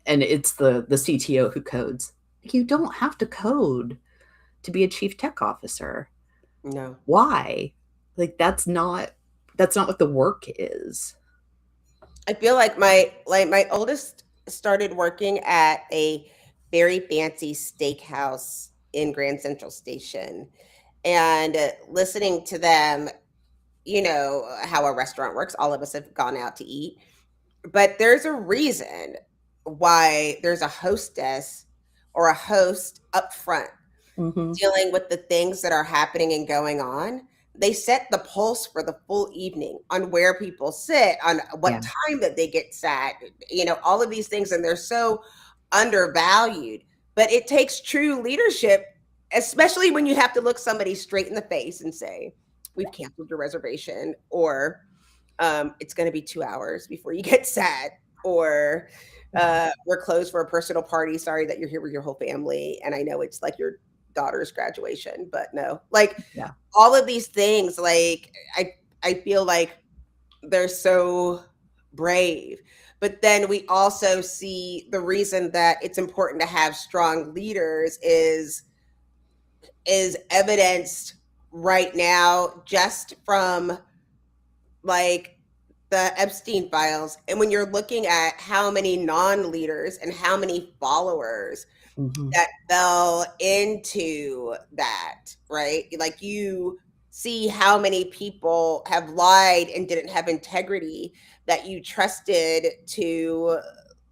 And it's the CTO who codes. You don't have to code to be a chief tech officer. No. Why? Like that's not what the work is. I feel like my oldest started working at a very fancy steakhouse in Grand Central Station, and listening to them, how a restaurant works. All of us have gone out to eat, but there's a reason why there's a hostess or a host up front Mm-hmm. dealing with the things that are happening and going on. They set the pulse for the full evening on where people sit, on Yeah. what time that they get sat, all of these things. And they're so undervalued. But it takes true leadership, especially when you have to look somebody straight in the face and say, "We've canceled your reservation," or "It's going to be 2 hours before you get sat," or "We're closed for a personal party. Sorry that you're here with your whole family, and I know it's like your daughter's graduation, but no." Like Yeah. all of these things, like I feel like they're so brave. But then we also see the reason that it's important to have strong leaders is evidenced right now just from like the Epstein files. And when you're looking at how many non-leaders and how many followers Mm-hmm. that fell into that, right? Like you see how many people have lied and didn't have integrity that you trusted to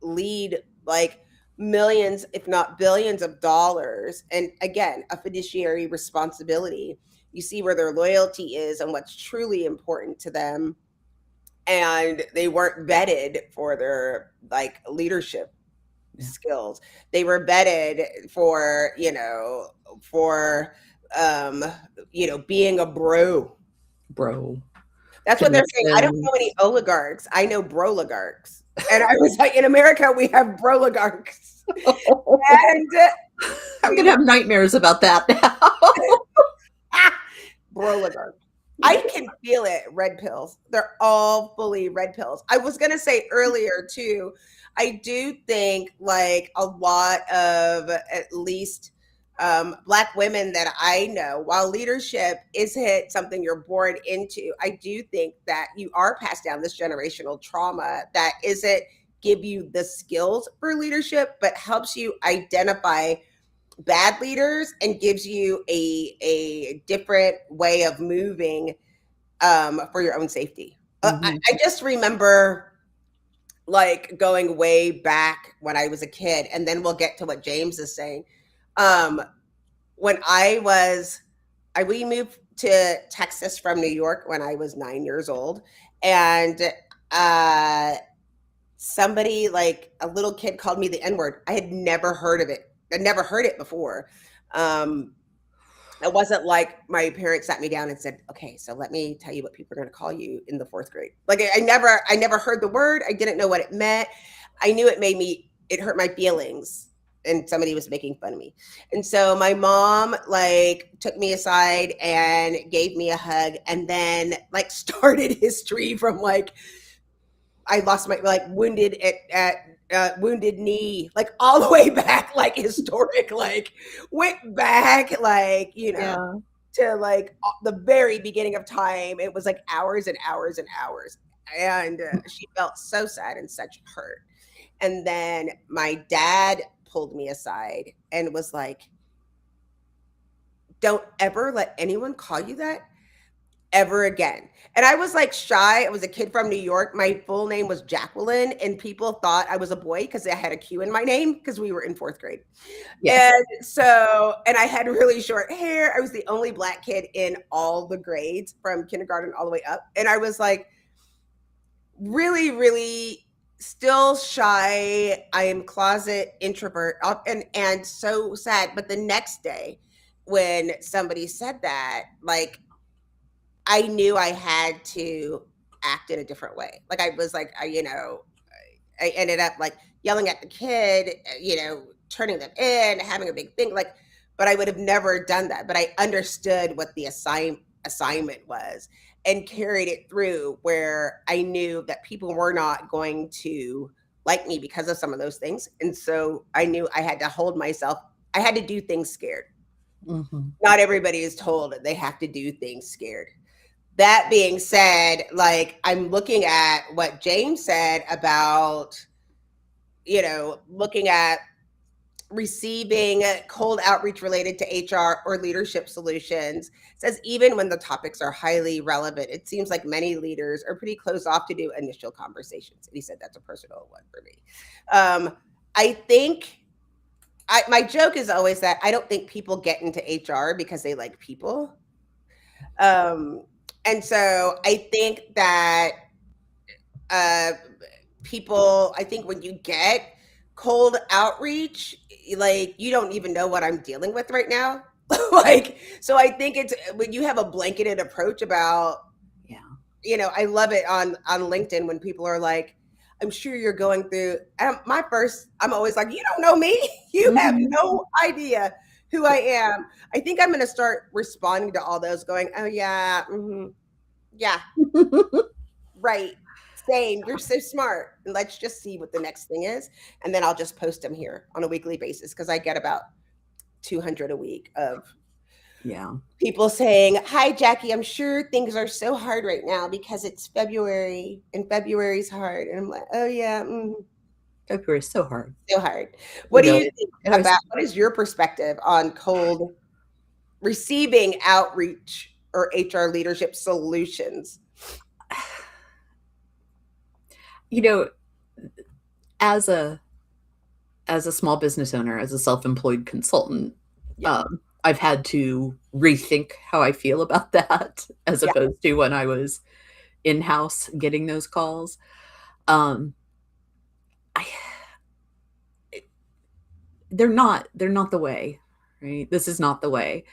lead like millions, if not billions of dollars. And again, a fiduciary responsibility. You see where their loyalty is and what's truly important to them. And they weren't vetted for their like leadership Yeah. skills. They were vetted for, for um, being a bro. Bro That's what they're saying. I don't know connections. any oligarchs. I know broligarchs. And I was like, in America, we have broligarchs. And I'm gonna we have nightmares about that now. broligarch. I can feel it. Red pills. They're all fully red pills. I was gonna say earlier too. I do think like a lot of at least Black women that I know, while leadership isn't something you're born into, I do think that you are passed down this generational trauma that isn't give you the skills for leadership, but helps you identify bad leaders and gives you a different way of moving for your own safety. Hmm. I just remember like going way back when I was a kid, and then we'll get to what James is saying. Um, when we moved to Texas from New York when I was 9 years old, and uh, somebody like a little kid called me the N word. I had never heard of it. I'd never heard it before. Um, it wasn't like my parents sat me down and said, "Okay, so let me tell you what people are going to call you in the fourth grade." Like I never heard the word. I didn't know what it meant. I knew it hurt my feelings, and somebody was making fun of me. And so my mom like took me aside and gave me a hug, and then like started history from like I lost my like wounded knee, like all the way back, like historic, like went back, like Yeah. to like the very beginning of time. It was like hours and hours and hours, and she felt so sad and such hurt. And then my dad pulled me aside and was like, "Don't ever let anyone call you that ever again." And I was like shy. I was a kid from New York. My full name was Jacqueline, and people thought I was a boy because I had a Q in my name because we were in fourth grade. Yes. And so, and I had really short hair. I was the only Black kid in all the grades from kindergarten all the way up. And I was like, really, really still shy. I am closet introvert and so sad. But the next day, when somebody said that, like I knew I had to act in a different way. Like I was like, I ended up like yelling at the kid, turning them in, having a big thing. Like, but I would have never done that. But I understood what the assignment was and carried it through where I knew that people were not going to like me because of some of those things. And so I knew I had to hold myself. I had to do things scared. Hmm. Not everybody is told they have to do things scared. That being said, like I'm looking at what James said about, looking at receiving cold outreach related to HR or leadership solutions. It says even when the topics are highly relevant, it seems like many leaders are pretty closed off to do initial conversations. And he said that's a personal one for me. I think my joke is always that I don't think people get into HR because they like people. Um, and so I think that uh, people, I think when you get cold outreach, like you don't even know what I'm dealing with right now. Like, so I think it's when you have a blanketed approach about, Yeah. I love it on LinkedIn when people are like, I'm sure you're going through. I'm always like, you don't know me. You have Mhm. no idea who I am. I think I'm going to start responding to all those, going, oh yeah, yeah, right, same. You're so smart. And let's just see what the next thing is, and then I'll just post them here on a weekly basis because I get about 200 a week of Yeah. people saying, "Hi, Jackye. I'm sure things are so hard right now because it's February and February's hard." And I'm like, "Oh yeah, February is so hard. so hard." You What do know, you think it always, about? What is your perspective on cold receiving outreach or HR leadership solutions? you know, as a small business owner, as a self-employed consultant, Yeah, I've had to rethink how I feel about that as yeah. opposed to when I was in-house getting those calls. Um, I, they're not the way, right? This is not the way,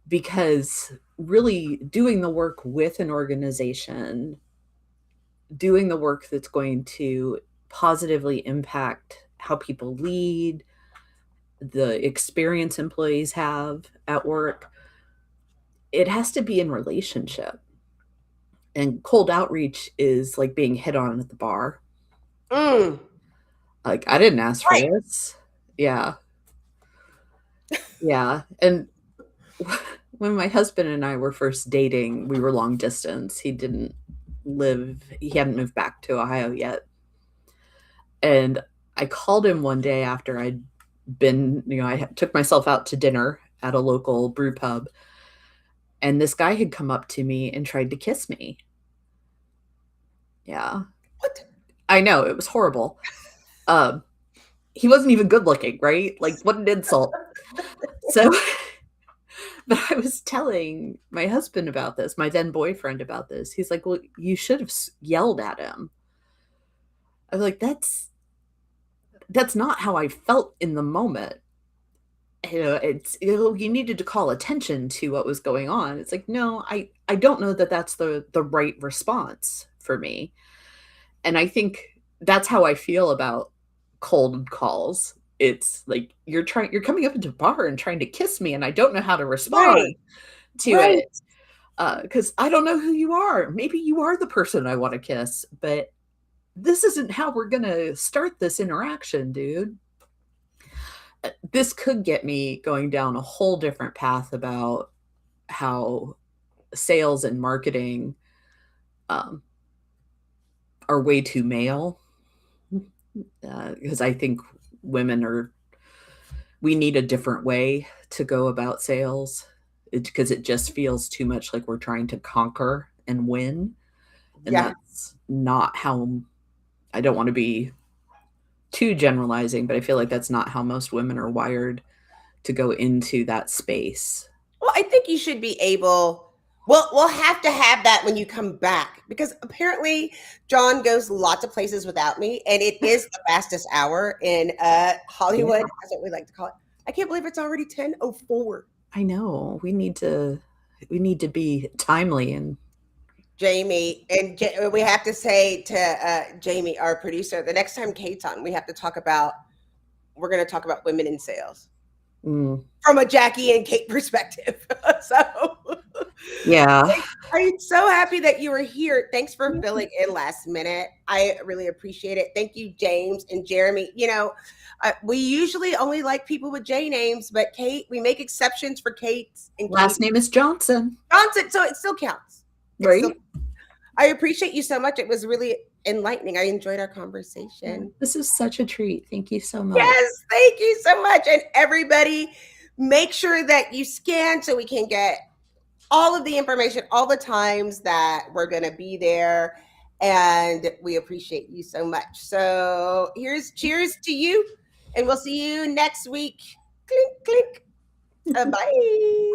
because really doing the work with an organization, doing the work that's going to positively impact how people lead, the experience employees have at work, it has to be in relationship. And cold outreach is like being hit on at the bar. Mm, Like, I didn't ask for right. this. Yeah. Yeah. And when my husband and I were first dating, we were long distance. He hadn't moved back to Ohio yet. And I called him one day after I took myself out to dinner at a local brew pub. And this guy had come up to me and tried to kiss me. Yeah. What? I know. It was horrible. Um, he wasn't even good looking, right? Like, what an insult. So, but I was telling my husband about this, my then boyfriend about this. He's like, well, you should have yelled at him. I was like, that's not how I felt in the moment. You needed to call attention to what was going on. It's like, no, I don't know that that's the right response for me. And I think that's how I feel about cold calls. It's like you're coming up into a bar and trying to kiss me, and I don't know how to Right, respond to right, it, because I don't know who you are. Maybe you are the person I want to kiss, but this isn't how we're gonna start this interaction, dude. This could get me going down a whole different path about how sales and marketing um, are way too male, because I think women are we need a different way to go about sales, because it just feels too much like we're trying to conquer and win, and yeah. that's not how. I don't want to be too generalizing, but I feel like that's not how most women are wired to go into that space. Well, I think you should be able. Well, we'll have to have that when you come back because apparently John goes lots of places without me, and it is the fastest hour in Yeah, Hollywood. That's what we like to call it. I can't believe it's already 10:04. I know. We need to be timely and Jamie and we have to say to Jamie, our producer, the next time Kate's on, we have to talk about. We're going to talk about women in sales mm, from a Jackye and Kate perspective. So yeah. I'm so happy that you were here. Thanks for filling in last minute. I really appreciate it. Thank you, James and Jeremy. We usually only like people with J names, but Kate, we make exceptions for Kate and Kate Last name is Johnson, Johnson, so it still counts. It still. right? I appreciate you so much. It was really enlightening. I enjoyed our Yeah. conversation. This is such a treat. Thank you so much. Yes, thank you so much. And everybody, make sure that you scan so we can get all of the information, all the times that we're going to be there. And we appreciate you so much. So here's cheers to you. And we'll see you next week. Clink, clink. Bye.